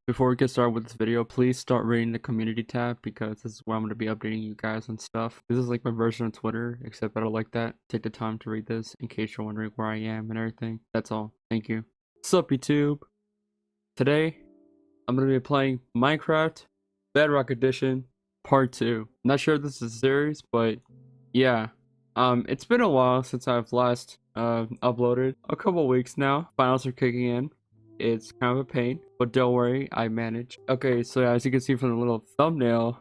Before we get started with this video, please start reading the community tab because this is where I'm going to be updating you guys on stuff. This is like my version of Twitter, except I don't like that. Take the time to read this in case you're wondering where I am and everything. That's all. Thank you. Sup YouTube. Today, I'm going to be playing Minecraft Bedrock Edition Part 2. Not sure if this is a series, but yeah. It's been a while since I've last uploaded. A couple weeks now. Finals are kicking in. It's kind of a pain, but don't worry, I manage. Okay, so as you can see from the little thumbnail,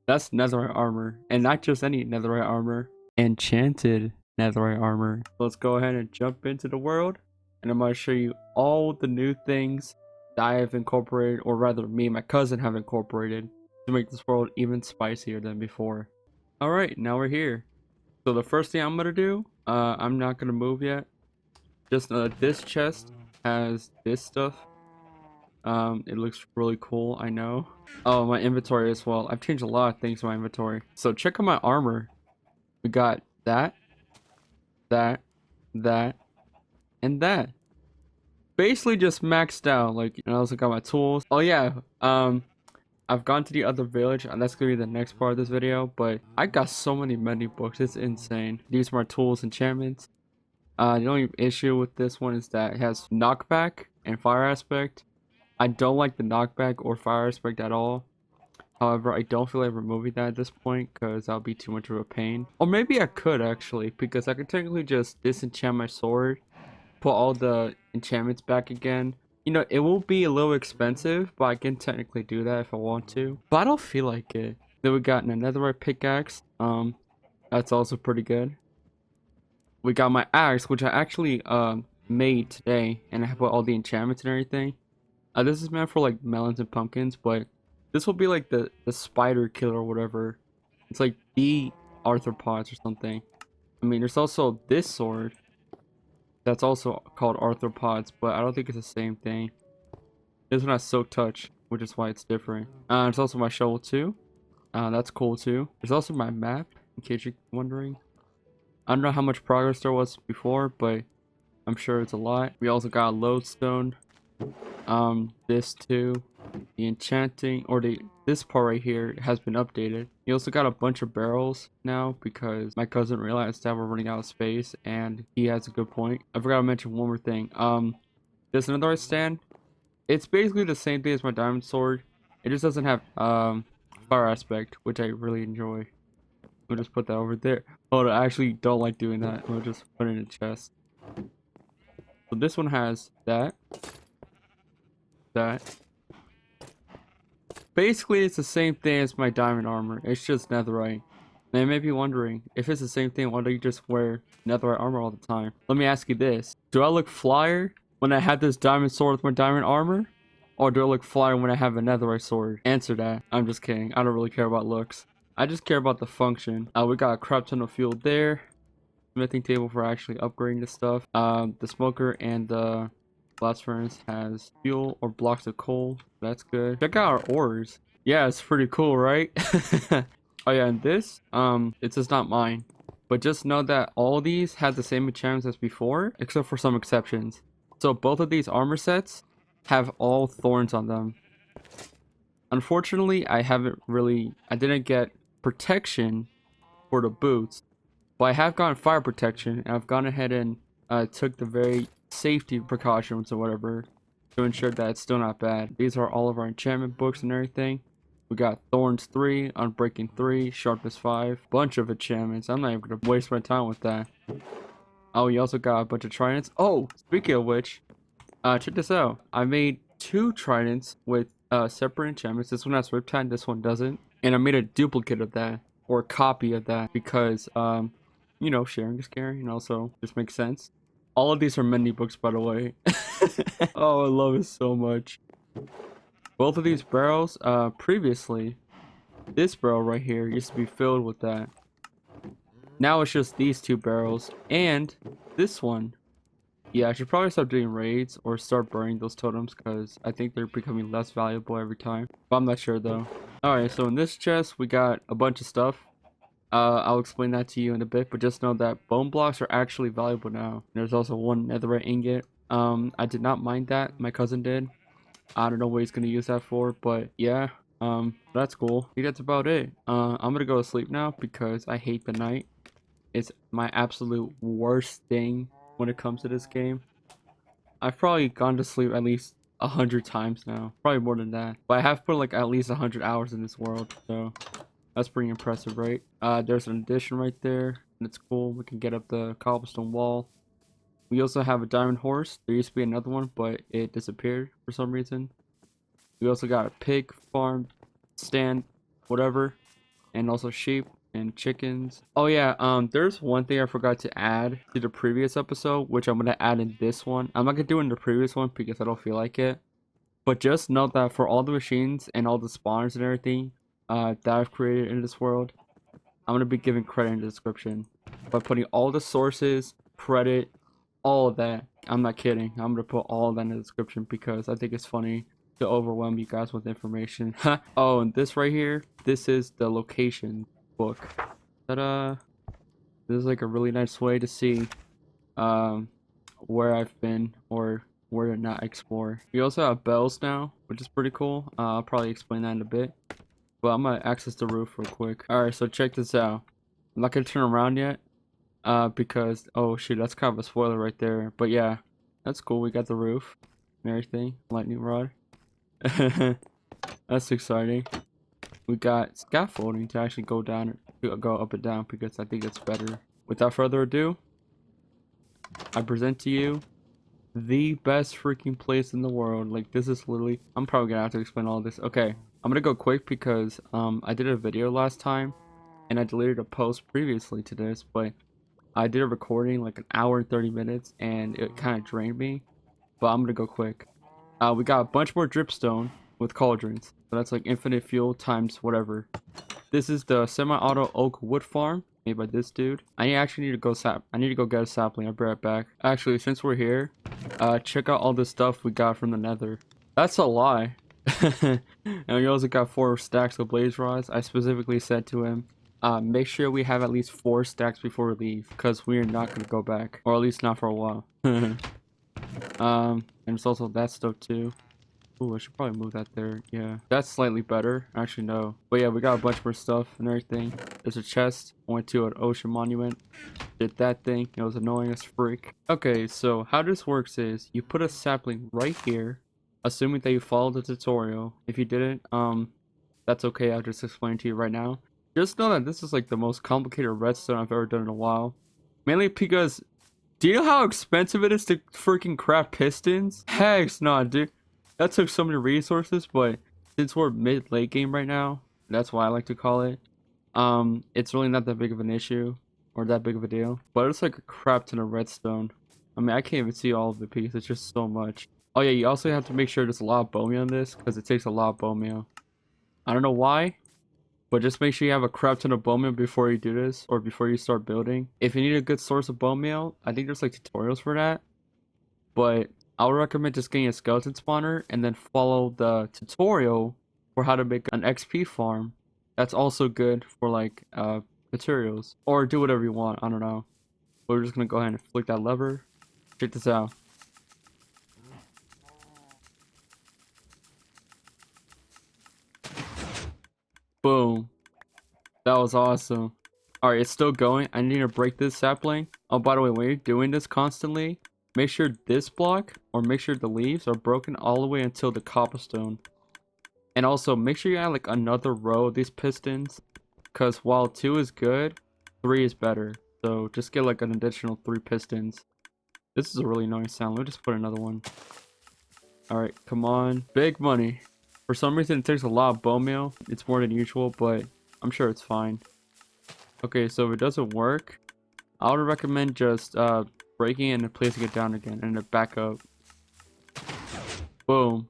that's netherite armor, and not just any netherite armor, enchanted netherite armor. Let's go ahead and jump into the world, and I'm going to show you all the new things that I have incorporated, or rather me and my cousin have incorporated to make this world even spicier than before. Alright, now we're here. So the first thing I'm going to do, I'm not going to move yet. Just this chest has this stuff. It looks really cool, I know. Oh, my inventory as well. I've changed a lot of things in my inventory. So check out my armor. We got that, that, and that. Basically just maxed out. Like, and I also got my tools. Oh yeah, I've gone to the other village, and that's gonna be the next part of this video. But I got so many books. It's insane. These are my tools, enchantments. The only issue with this one is that it has knockback and fire aspect. I don't like the knockback or fire aspect at all. However, I don't feel like removing that at this point because that would be too much of a pain. Or maybe I could actually, because I could technically just disenchant my sword, put all the enchantments back again. You know, it will be a little expensive, but I can technically do that if I want to. But I don't feel like it. Then we got an netherite pickaxe. That's also pretty good. We got my axe, which I actually made today, and I put all the enchantments and everything. This is meant for like melons and pumpkins, but this will be like the spider killer or whatever. It's like the arthropods or something. I mean, there's also this sword that's also called arthropods, but I don't think it's the same thing. This one has soak touch, which is why it's different. There's also my shovel too. That's cool too. There's also my map, in case you're wondering. I don't know how much progress there was before, but I'm sure it's a lot. We also got a lodestone. This too. The enchanting, or this part right here has been updated. You also got a bunch of barrels now because my cousin realized that we're running out of space, and he has a good point. I forgot to mention one more thing. There's another stand. It's basically the same thing as my diamond sword. It just doesn't have fire aspect, which I really enjoy. We'll just put that over there. Oh, I actually don't like doing that. We'll just put it in a chest. So this one has that. Basically, it's the same thing as my diamond armor. It's just netherite. Now you may be wondering, if it's the same thing, why don't you just wear netherite armor all the time? Let me ask you this. Do I look flyer when I have this diamond sword with my diamond armor? Or do I look flyer when I have a netherite sword? Answer that. I'm just kidding. I don't really care about looks. I just care about the function. We got a crap ton of fuel there. Smithing table for actually upgrading the stuff. The smoker and the blast furnace has fuel or blocks of coal. That's good. Check out our ores. Yeah, it's pretty cool, right? Oh yeah, and this, it's just not mine. But just know that all these have the same enchantments as before, except for some exceptions. So both of these armor sets have all thorns on them. Unfortunately, I didn't get protection for the boots. But I have gotten fire protection, and I've gone ahead and took the very safety precautions or whatever to ensure that it's still not bad. These are all of our enchantment books and everything. We got Thorns 3, Unbreaking 3, Sharpness 5, bunch of enchantments. I'm not even gonna waste my time with that. Oh, you also got a bunch of tridents. Oh, speaking of which, check this out. I made 2 tridents with separate enchantments. This one has Riptide, this one doesn't. And I made a duplicate of that, or a copy of that, because you know, sharing is caring, and also just makes sense. All of these are mini books, by the way. Oh, I love it so much. Both of these barrels, previously, this barrel right here used to be filled with that. Now it's just these 2 barrels, and this one. Yeah, I should probably start doing raids or start burning those totems because I think they're becoming less valuable every time. But I'm not sure though. Alright, so in this chest, we got a bunch of stuff. I'll explain that to you in a bit, but just know that bone blocks are actually valuable now. There's also 1 netherite ingot. I did not mind that. My cousin did. I don't know what he's gonna use that for, but yeah, that's cool. I think that's about it. I'm gonna go to sleep now because I hate the night. It's my absolute worst thing when it comes to this game. I've probably gone to sleep at least 100 times now, probably more than that. But I have put like at least 100 hours in this world, so that's pretty impressive, right? There's an addition right there, and it's cool. We can get up the cobblestone wall. We also have a diamond horse. There used to be another one, but it disappeared for some reason. We also got a pig farm, stand, whatever, and also sheep and chickens. Oh yeah, there's one thing I forgot to add to the previous episode, which I'm gonna add in this one. I'm not gonna do it in the previous one because I don't feel like it. But just note that for all the machines and all the spawners and everything that I've created in this world, I'm gonna be giving credit in the description by putting all the sources, credit, all of that. I'm not kidding. I'm gonna put all of that in the description because I think it's funny to overwhelm you guys with information. Oh, and this right here, this is the location book. Ta-da! This is like a really nice way to see um where I've been or where to not explore. We also have bells now, which is pretty cool. I'll probably explain that in a bit. But I'm gonna access the roof real quick. Alright, so check this out. I'm not gonna turn around yet. Because oh shoot, that's kind of a spoiler right there. But yeah, that's cool. We got the roof and everything. Lightning rod. That's exciting. We got scaffolding to actually go down, go up and down because I think it's better. Without further ado, I present to you the best freaking place in the world. Like this is literally, I'm probably gonna have to explain all this. Okay, I'm gonna go quick because I did a video last time and I deleted a post previously to this, but I did a recording like an hour and 30 minutes and it kind of drained me, but I'm gonna go quick. We got a bunch more dripstone with cauldrons, so that's like infinite fuel times whatever. This is the semi-auto oak wood farm made by this dude. I actually need to go I need to go get a sapling. I'll be right back. Actually, since we're here, check out all the stuff we got from the Nether. That's a lie. And we also got 4 stacks of blaze rods. I specifically said to him, make sure we have at least 4 stacks before we leave, because we are not gonna go back, or at least not for a while. And it's also that stuff too. Ooh, I should probably move that there. Yeah, that's slightly better. Actually, no. But yeah, we got a bunch more stuff and everything. There's a chest. Went to an ocean monument. Did that thing. It was annoying as freak. Okay, so how this works is you put a sapling right here, assuming that you followed the tutorial. If you didn't, that's okay. I'll just explain to you right now. Just know that this is like the most complicated redstone I've ever done in a while. Mainly because, do you know how expensive it is to freaking craft pistons? Heck no, dude. That took so many resources, but since we're mid-late game right now, that's why I like to call it, it's really not that big of an issue, or that big of a deal. But it's like a crap ton of redstone. I mean, I can't even see all of the because it's just so much. Oh yeah, you also have to make sure there's a lot of bone meal in this, because it takes a lot of bone meal. I don't know why, but just make sure you have a crap ton of bone meal before you do this, or before you start building. If you need a good source of bone meal, I think there's like tutorials for that. But I would recommend just getting a skeleton spawner and then follow the tutorial for how to make an XP farm. That's also good for like materials. Or do whatever you want, I don't know. But we're just gonna go ahead and flick that lever. Check this out. Boom. That was awesome. Alright, it's still going. I need to break this sapling. Oh, by the way, when you're doing this constantly, make sure this block, or make sure the leaves are broken all the way until the cobblestone. And also, make sure you add like another row of these pistons, because while 2 is good, 3 is better. So just get like an additional 3 pistons. This is a really annoying sound. Let me just put another one. Alright, come on. Big money. For some reason, it takes a lot of bone meal. It's more than usual, but I'm sure it's fine. Okay, so if it doesn't work, I would recommend just breaking it and placing it down again and then back up. Boom.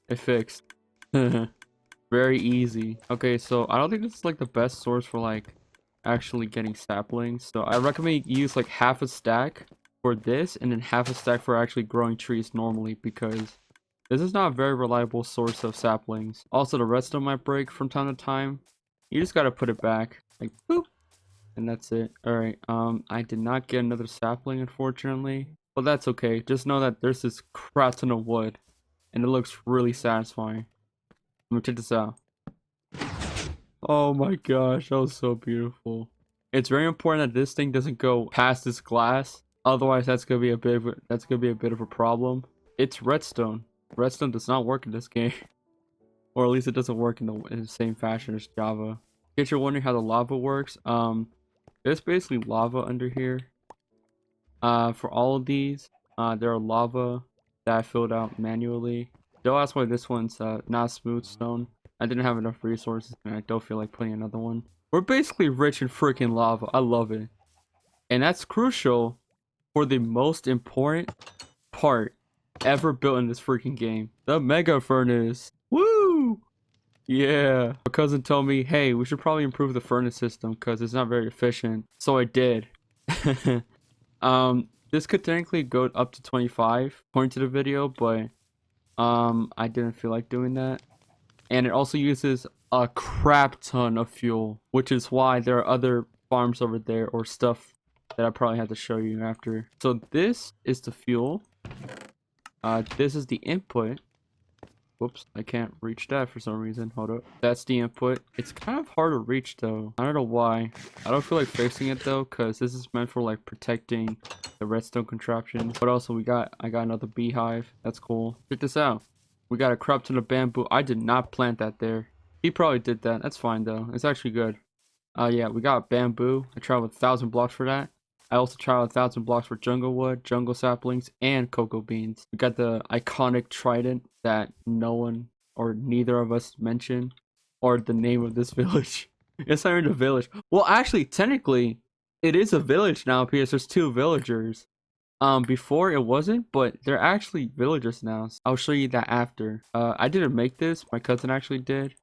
It fixed. Very easy. Okay, so I don't think this is like the best source for like actually getting saplings. So I recommend you use like half a stack for this and then half a stack for actually growing trees normally, because this is not a very reliable source of saplings. Also, the redstone might break from time to time. You just gotta put it back. Like, boop. And that's it. Alright, I did not get another sapling, unfortunately. But that's okay. Just know that there's this crap ton of wood. and it looks really satisfying. Let me check this out. Oh my gosh, that was so beautiful. It's very important that this thing doesn't go past this glass. Otherwise, that's gonna be a bit of a problem. It's redstone. Redstone does not work in this game, or at least it doesn't work in the same fashion as Java. In case you're wondering how the lava works, there's basically lava under here. For all of these, there are lava that I filled out manually. Don't ask why this one's not smooth stone. I didn't have enough resources, and I don't feel like putting another one. We're basically rich in freaking lava. I love it. And that's crucial for the most important part ever built in this freaking game. The mega furnace. Woo! Yeah. My cousin told me, hey, we should probably improve the furnace system because it's not very efficient. So I did. This could technically go up to 25 according to the video, but I didn't feel like doing that. And it also uses a crap ton of fuel, which is why there are other farms over there or stuff that I probably have to show you after. So this is the fuel. This is the input. Whoops, I can't reach that for some reason. Hold up. That's the input. It's kind of hard to reach though. I don't know why. I don't feel like fixing it though, because this is meant for like protecting the redstone contraption. But also I got another beehive. That's cool. Check this out. We got a crop ton of bamboo. I did not plant that there. He probably did that. That's fine though. It's actually good. Yeah, we got bamboo. I traveled 1,000 blocks for that. I also traveled 1,000 blocks for jungle wood, jungle saplings, and cocoa beans. We got the iconic trident that no one or neither of us mentioned, or the name of this village. It's not even a village. Well, actually, technically, it is a village now because there's 2 villagers. Before it wasn't, but they're actually villagers now. So I'll show you that after. I didn't make this. My cousin actually did.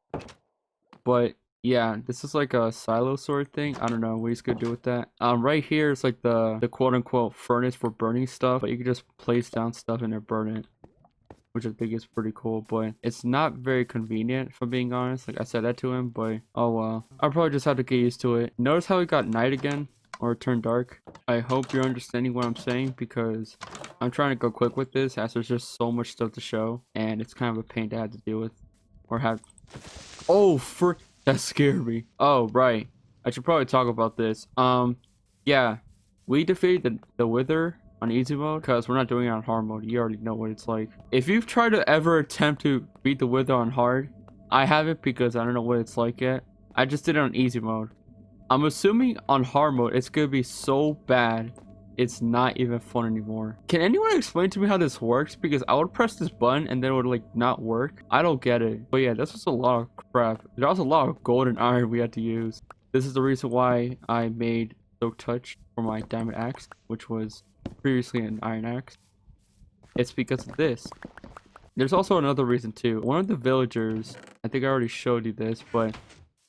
But yeah, this is like a silo sort of thing. I don't know what he's gonna do with that. Right here is like the quote unquote furnace for burning stuff, but you can just place down stuff and then burn it, which I think is pretty cool. But it's not very convenient, if I'm being honest. Like I said that to him, but oh well. I'll probably just have to get used to it. Notice how it got night again, or it turned dark. I hope you're understanding what I'm saying because I'm trying to go quick with this, as there's just so much stuff to show, and it's kind of a pain to have to deal with, or have. Oh, that scared me. Oh, right. I should probably talk about this. Yeah, we defeated the Wither on easy mode because we're not doing it on hard mode. You already know what it's like. If you've tried to ever attempt to beat the Wither on hard, I haven't because I don't know what it's like yet. I just did it on easy mode. I'm assuming on hard mode it's gonna be so bad it's not even fun anymore. Can anyone explain to me how this works? Because I would press this button and then it would like not work. I don't get it. But yeah, this was a lot of crap. There was a lot of gold and iron we had to use. This is the reason why I made Silk Touch for my diamond axe, which was previously an iron axe. It's because of this. There's also another reason too. One of the villagers, I think I already showed you this, but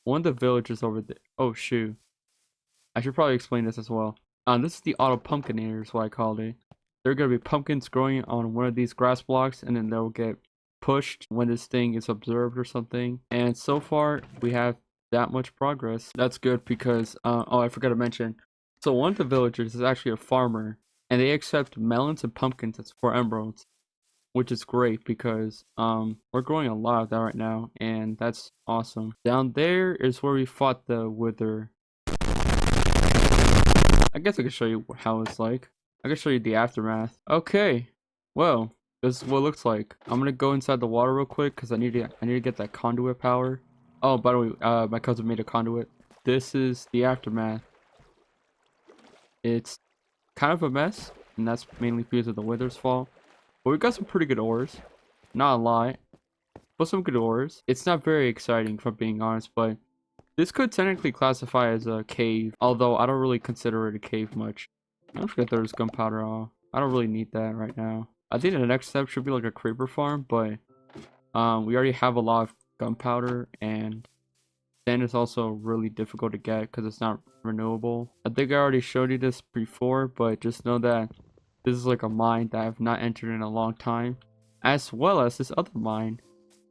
one of the villagers over there. Oh shoot. I should probably explain this as well. This is the auto pumpkinator is what I called it. There are going to be pumpkins growing on one of these grass blocks, and then they'll get pushed when this thing is observed or something. And so far, we have that much progress. That's good because, oh, I forgot to mention. So one of the villagers is actually a farmer, and they accept melons and pumpkins as for emeralds, which is great because, we're growing a lot of that right now, and that's awesome. Down there is where we fought the Wither. I guess I can show you how it's like. I can show you the aftermath. Okay, well, this is what it looks like. I'm gonna go inside the water real quick because I need to get that conduit power. Oh, by the way, my cousin made a conduit. This is the aftermath. It's kind of a mess, and that's mainly because of the Wither's fault. But we got some pretty good ores. Not a lot, but some good ores. It's not very exciting, if I'm being honest, but this could technically classify as a cave, although I don't really consider it a cave much. I'm just gonna throw this gunpowder off. I don't really need that right now. I think the next step should be like a creeper farm, but we already have a lot of gunpowder, and sand is also really difficult to get because it's not renewable. I think I already showed you this before, but just know that this is like a mine that I have not entered in a long time, as well as this other mine.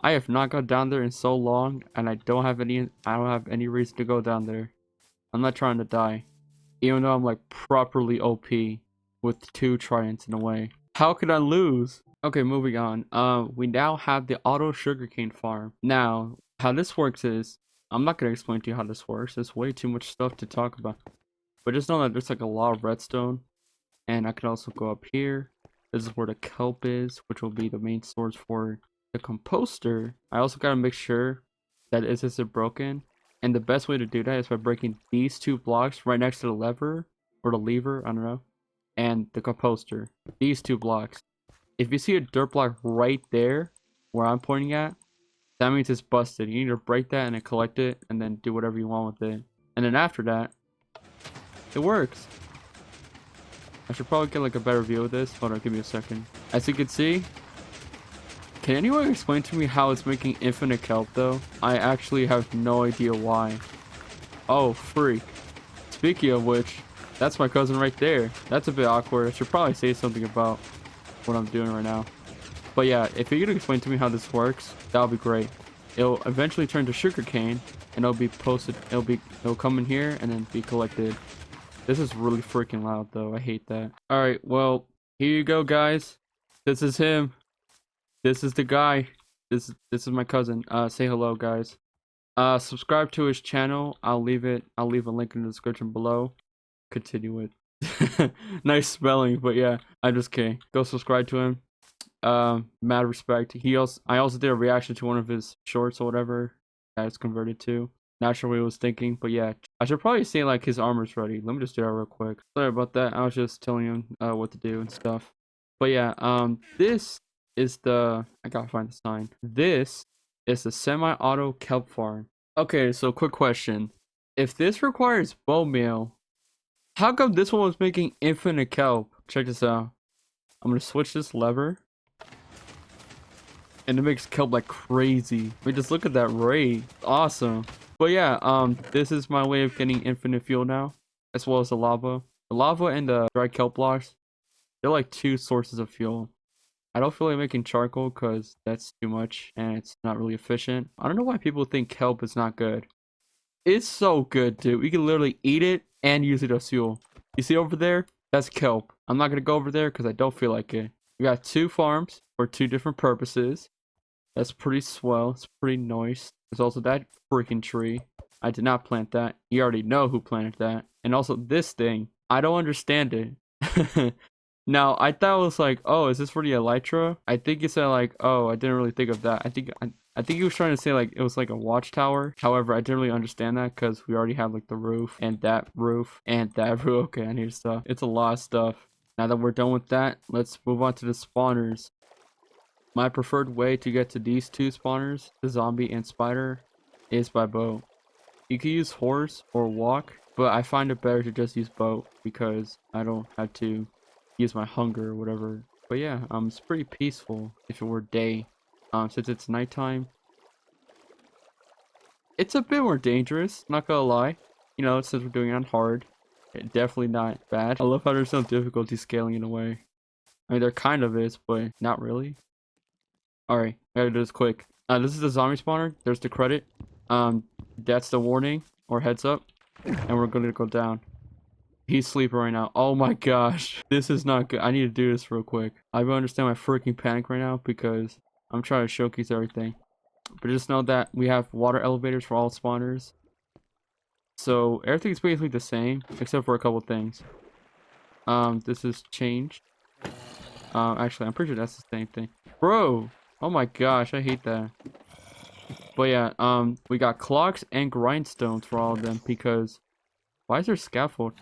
I have not gone down there in so long, and I don't have any reason to go down there. I'm not trying to die, even though I'm like properly OP with 2 tridents in a way. How could I lose? Okay, moving on. We now have the auto sugarcane farm. Now, how this works is, I'm not gonna explain to you how this works. There's way too much stuff to talk about. But just know that there's like a lot of redstone, and I can also go up here. This is where the kelp is, which will be the main source for the composter. I also gotta make sure that it isn't broken, and the best way to do that is by breaking these two blocks right next to the lever, or the lever, I don't know, and the composter. These two blocks. If you see a dirt block right there, where I'm pointing at, that means it's busted. You need to break that and then collect it, and then do whatever you want with it. And then after that, it works. I should probably get like a better view of this. Hold on, give me a second. As you can see, can anyone explain to me how it's making infinite kelp though? I actually have no idea why. Oh, freak. Speaking of which, that's my cousin right there. That's a bit awkward. I should probably say something about what I'm doing right now. But yeah, if you could explain to me how this works, that would be great. It'll eventually turn to sugarcane, and it'll be posted. It'll come in here and then be collected. This is really freaking loud though. I hate that. All right, well, here you go, guys. This is him. This is the guy. This is my cousin. Say hello, guys. Subscribe to his channel. I'll leave a link in the description below. Continue it. Nice spelling, but yeah, I'm just kidding. Go subscribe to him. Mad respect. I also did a reaction to one of his shorts or whatever that it's converted to. Not sure what he was thinking, but yeah, I should probably say like his armor's ready. Let me just do that real quick. Sorry about that. I was just telling him what to do and stuff. But yeah, this is the, I gotta find the sign. This is the semi-auto kelp farm. Okay, so quick question. If this requires bone meal, how come this one was making infinite kelp? Check this out. I'm gonna switch this lever. And it makes kelp like crazy. Wait, just look at that rate. Awesome. But yeah, this is my way of getting infinite fuel now, as well as the lava. The lava and the dry kelp blocks, they're like two sources of fuel. I don't feel like making charcoal because that's too much and it's not really efficient. I don't know why people think kelp is not good. It's so good, dude. We can literally eat it and use it as fuel. You see over there? That's kelp. I'm not gonna go over there because I don't feel like it. We got two farms for two different purposes. That's pretty swell. It's pretty nice. There's also that freaking tree. I did not plant that. You already know who planted that. And also this thing. I don't understand it. Now, I thought it was like, oh, is this for the elytra? I think you said like, oh, I didn't really think of that. I think he was trying to say like it was like a watchtower. However, I didn't really understand that because we already have like the roof and that roof and that roof. Okay, I need stuff. It's a lot of stuff. Now that we're done with that, let's move on to the spawners. My preferred way to get to these two spawners, the zombie and spider, is by boat. You can use horse or walk, but I find it better to just use boat because I don't have to use my hunger or whatever. But yeah, it's pretty peaceful if it were day. Since it's nighttime, it's a bit more dangerous, not gonna lie. You know, since we're doing it on hard, definitely not bad. I love how there's no difficulty scaling in a way. I mean, there kind of is, but not really. Alright, I gotta do this quick. This is the zombie spawner. There's the credit. That's the warning or heads up. And we're gonna go down. He's sleeping right now. Oh my gosh. This is not good. I need to do this real quick. I don't understand my freaking panic right now because I'm trying to showcase everything. But just know that we have water elevators for all spawners. So everything's basically the same except for a couple things. This is changed. Actually, I'm pretty sure that's the same thing. Bro! Oh my gosh, I hate that. But yeah, we got clocks and grindstones for all of them because why is there scaffold?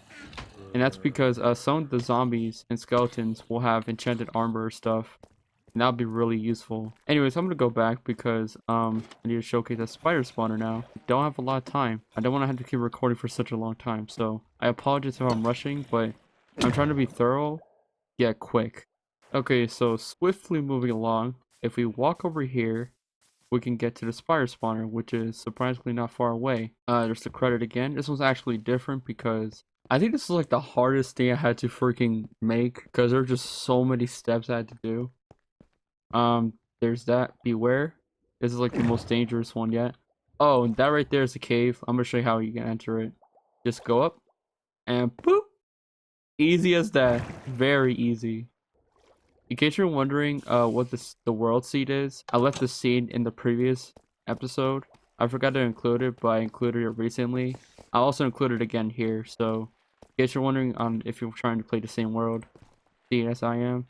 And that's because some of the zombies and skeletons will have enchanted armor or stuff. And that'll be really useful. Anyways, I'm gonna go back because I need to showcase a spider spawner now. I don't have a lot of time. I don't want to have to keep recording for such a long time. So I apologize if I'm rushing, but I'm trying to be thorough yet quick. Okay, so swiftly moving along. If we walk over here, we can get to the spider spawner, which is surprisingly not far away. There's the credit again. This one's actually different because I think this is like the hardest thing I had to freaking make because there are just so many steps I had to do. There's that. Beware. This is like the most dangerous one yet. Oh, and that right there is a cave. I'm gonna show you how you can enter it. Just go up and boop. Easy as that. Very easy. In case you're wondering what the world seed is, I left the seed in the previous episode. I forgot to include it, but I included it recently. I also included it again here, so in case you're wondering if you're trying to play the same world seed as I am,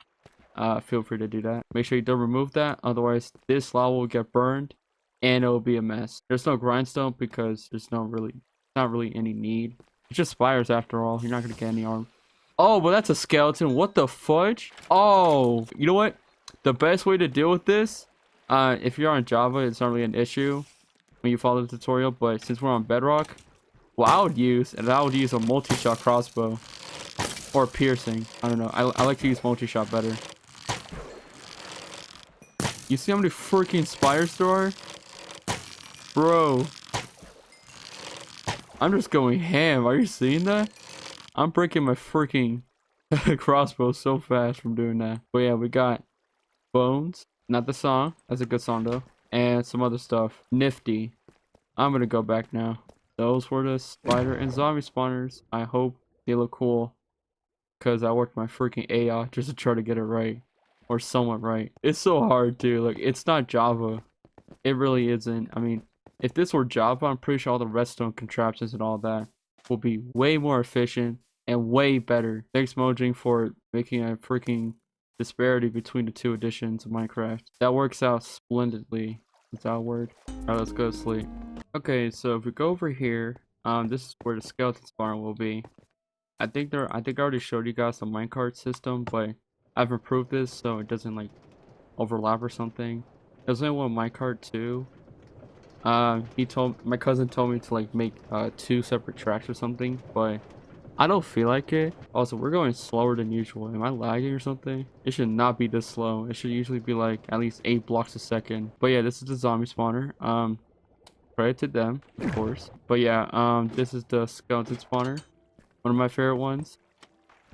feel free to do that. Make sure you don't remove that, otherwise this lava will get burned and it will be a mess. There's no grindstone because there's not really any need. It's just spires after all. You're not gonna get any arm. Oh, but that's a skeleton. What the fudge? Oh, you know what? The best way to deal with this, if you're on Java, it's not really an issue when you follow the tutorial. But since we're on Bedrock, what I would use a multi-shot crossbow or piercing. I don't know. I like to use multi-shot better. You see how many freaking spires there are? Bro. I'm just going ham. Are you seeing that? I'm breaking my freaking crossbow so fast from doing that. But yeah, we got Bones. Not the song. That's a good song though. And some other stuff. Nifty. I'm gonna go back now. Those were the spider and zombie spawners. I hope they look cool. Because I worked my freaking AI just to try to get it right. Or somewhat right. It's so hard too. Like, it's not Java. It really isn't. I mean, if this were Java, I'm pretty sure all the redstone contraptions and all that will be way more efficient and way better. Thanks Mojang for making a freaking disparity between the two editions of Minecraft. That works out splendidly. Is that a word? Alright, let's go to sleep. Okay, so if we go over here, this is where the skeleton spawner will be. I think I already showed you guys the minecart system, but I've improved this so it doesn't like overlap or something. There's only one minecart too. My cousin told me to like make 2 separate tracks or something, but I don't feel like it. Also, we're going slower than usual. Am I lagging or something? It should not be this slow. It should usually be like at least 8 blocks a second. But yeah, this is the zombie spawner. Credit to them, of course. But yeah, this is the skeleton spawner. One of my favorite ones.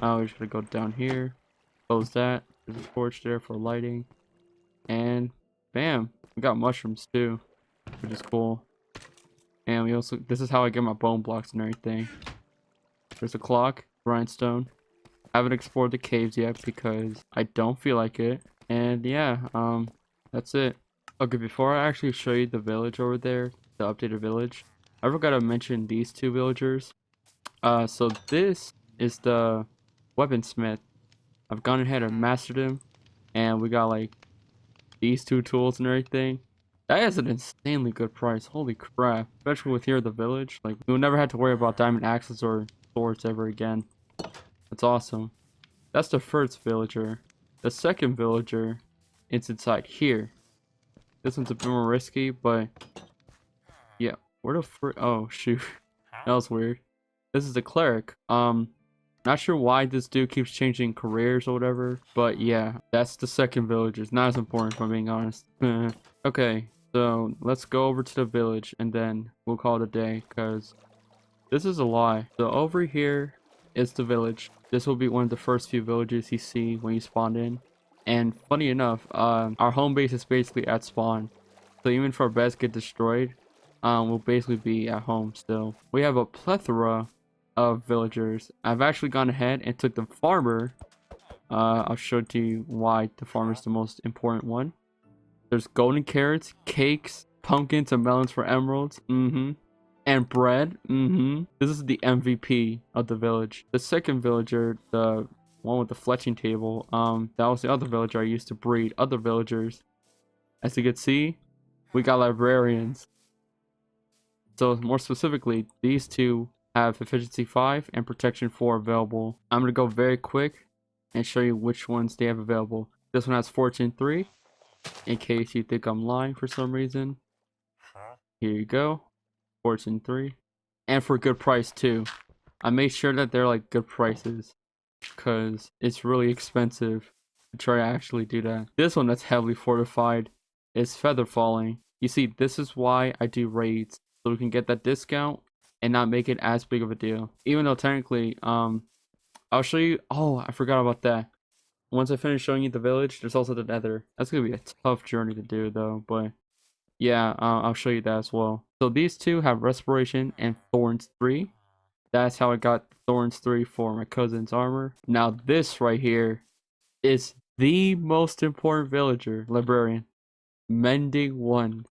We're just gonna go down here. Close that. There's a torch there for lighting. And bam, we got mushrooms too, which is cool. And we also, this is how I get my bone blocks and everything. There's a clock, grindstone. I haven't explored the caves yet because I don't feel like it. And yeah, that's it. Okay, before I actually show you the village over there, the updated village, I forgot to mention these 2 villagers. So this is the weaponsmith. I've gone ahead and mastered him, and we got like these 2 tools and everything. That is an insanely good price. Holy crap. Especially with here at the village. Like, we'll never have to worry about diamond axes or swords ever again. That's awesome. That's the first villager. The second villager, it's inside here. This one's a bit more risky, but yeah. Where the oh shoot. That was weird. This is the cleric. Not sure why this dude keeps changing careers or whatever, but yeah, that's the second villager. It's not as important if I'm being honest. Okay, so let's go over to the village and then we'll call it a day because this is a lie. So over here is the village. This will be one of the first few villages you see when you spawn in. And funny enough, our home base is basically at spawn. So even if our beds get destroyed, we'll basically be at home still. We have a plethora of villagers. I've actually gone ahead and took the farmer. I'll show to you why the farmer is the most important one. There's golden carrots, cakes, pumpkins, and melons for emeralds. And bread. This is the MVP of the village. The second villager, the one with the fletching table, that was the other villager I used to breed other villagers. As you can see, we got librarians. So more specifically, these 2 have efficiency 5 and protection 4 available. I'm gonna go very quick and show you which ones they have available. This one has fortune 3, in case you think I'm lying for some reason. Here you go, fortune 3, and for a good price too. I made sure that they're like good prices because it's really expensive to try to actually do that. This one that's heavily fortified is feather falling. You see, this is why I do raids, so we can get that discount and not make it as big of a deal. Even though technically, I'll show you. Oh, I forgot about that. Once I finish showing you the village, there's also the Nether. That's gonna be a tough journey to do though, but yeah, I'll show you that as well. So these 2 have respiration and thorns 3. That's how I got thorns 3 for my cousin's armor. Now this right here is The most important villager, librarian, mending 1.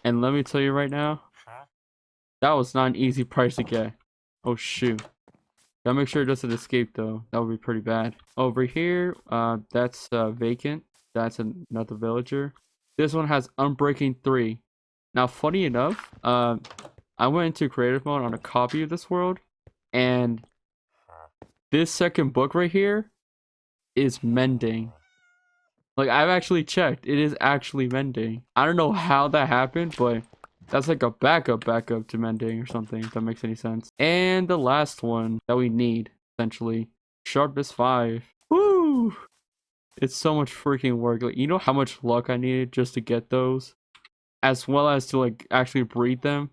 And let me tell you right now, that was not an easy price to get. Oh shoot. Gotta make sure it doesn't escape though. That would be pretty bad. Over here, that's vacant. That's another villager. This one has Unbreaking 3. Now, funny enough, I went into creative mode on a copy of this world, and this second book right here is mending. Like, I've actually checked. It is actually mending. I don't know how that happened, but that's like a backup to mending or something, if that makes any sense. And the last one that we need, essentially, Sharpness 5. Woo! It's so much freaking work. Like, you know how much luck I needed just to get those? As well as to, like, actually breed them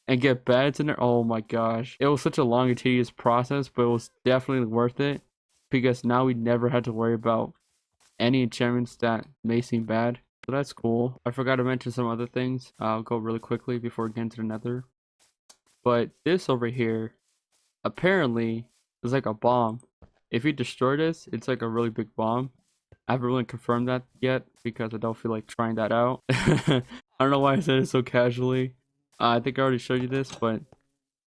and get beds in there. Oh my gosh. It was such a long and tedious process, but it was definitely worth it. Because now we never had to worry about any enchantments that may seem bad. So that's cool. I forgot to mention some other things. I'll go really quickly before we get into the Nether. But this over here, apparently, is like a bomb. If you destroy this, it's like a really big bomb. I haven't really confirmed that yet because I don't feel like trying that out. I don't know why I said it so casually. I think I already showed you this, but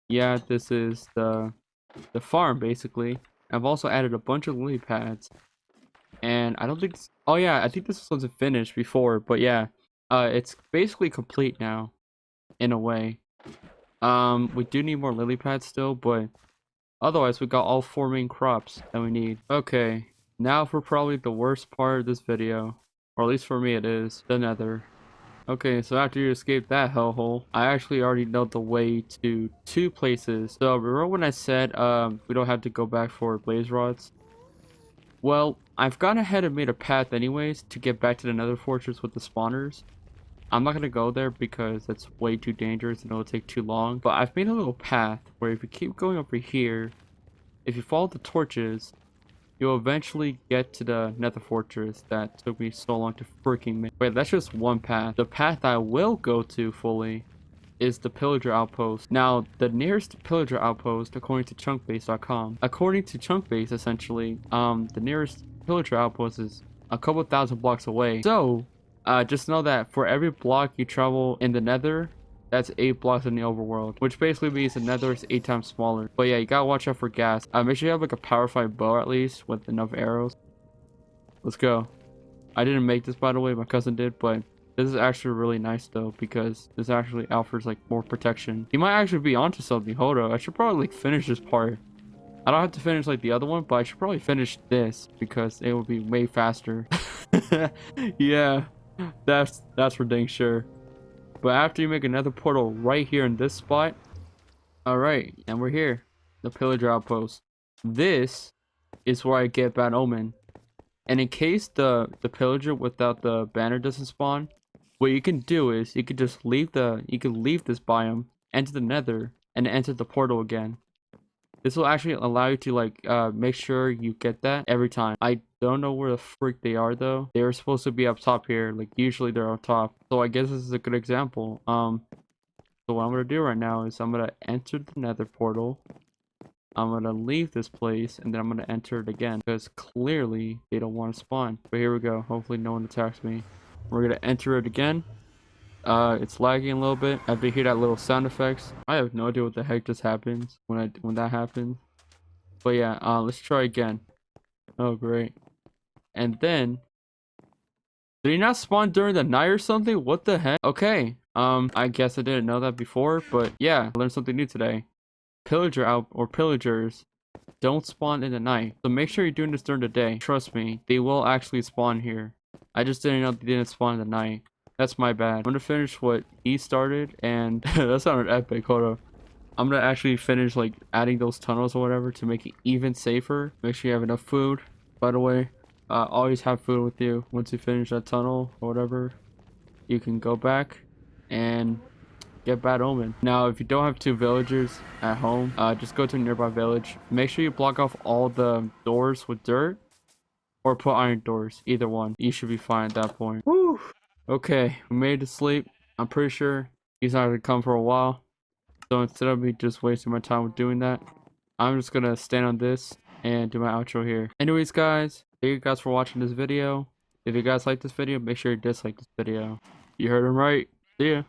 yeah, this is the farm basically. I've also added a bunch of lily pads. And I don't think oh yeah, I think this wasn't finished before, but yeah. It's basically complete now in a way. We do need more lily pads still, but otherwise we got all 4 main crops that we need. Okay, now for probably the worst part of this video, or at least for me it is, the Nether. Okay, so after you escape that hellhole, I actually already know the way to 2 places. So remember when I said we don't have to go back for blaze rods? Well, I've gone ahead and made a path anyways to get back to the Nether fortress with the spawners. I'm not gonna go there because it's way too dangerous and it'll take too long. But I've made a little path where if you keep going over here, if you follow the torches, you'll eventually get to the Nether fortress that took me so long to freaking make. Wait, that's just one path. The path I will go to fully is the pillager outpost. Now, the nearest pillager outpost, according to chunkbase.com, according to chunkbase, essentially, the nearest pillager outpost is a couple thousand blocks away. So, just know that for every block you travel in the Nether, that's 8 blocks in the overworld, which basically means the Nether is 8 times smaller. But yeah, you gotta watch out for gas. Make sure you have like a power 5 bow at least with enough arrows. Let's go. I didn't make this, by the way, my cousin did, but this is actually really nice though, because this actually offers like more protection. He might actually be onto something. Hold up, I should probably like finish this part. I don't have to finish like the other one, but I should probably finish this because it will be way faster. Yeah, that's for dang sure. But after you make another portal right here in this spot, all right, and we're here, the pillager outpost. This is where I get bad omen. And in case the pillager without the banner doesn't spawn, what you can do is you can just leave this biome, enter the Nether, and enter the portal again. This will actually allow you to like make sure you get that every time. I don't know where the freak they are though. They were supposed to be up top here, like usually they're up top. So I guess this is a good example. So what I'm gonna do right now is I'm gonna enter the Nether portal. I'm gonna leave this place and then I'm gonna enter it again because clearly they don't want to spawn. But here we go. Hopefully no one attacks me. We're gonna enter it again. It's lagging a little bit. I have to hear that little sound effects. I have no idea what the heck just happens when that happens. But yeah, let's try again. Oh great. And then did he not spawn during the night or something? What the heck? Okay. I guess I didn't know that before, but yeah, I learned something new today. Pillagers don't spawn in the night. So make sure you're doing this during the day. Trust me, they will actually spawn here. I just didn't know they didn't spawn in the night. That's my bad. I'm gonna finish what he started, and that sounded epic. Hold on. I'm gonna actually finish like adding those tunnels or whatever to make it even safer. Make sure you have enough food. By the way, always have food with you. Once you finish that tunnel or whatever, you can go back and get bad omen. Now, if you don't have 2 villagers at home, just go to a nearby village. Make sure you block off all the doors with dirt or put iron doors. Either one. You should be fine at that point. Woo! Okay, we made it to sleep. I'm pretty sure he's not gonna come for a while. So instead of me just wasting my time with doing that, I'm just gonna stand on this and do my outro here. Anyways, guys, thank you guys for watching this video. If you guys like this video, make sure you dislike this video. You heard him right. See ya.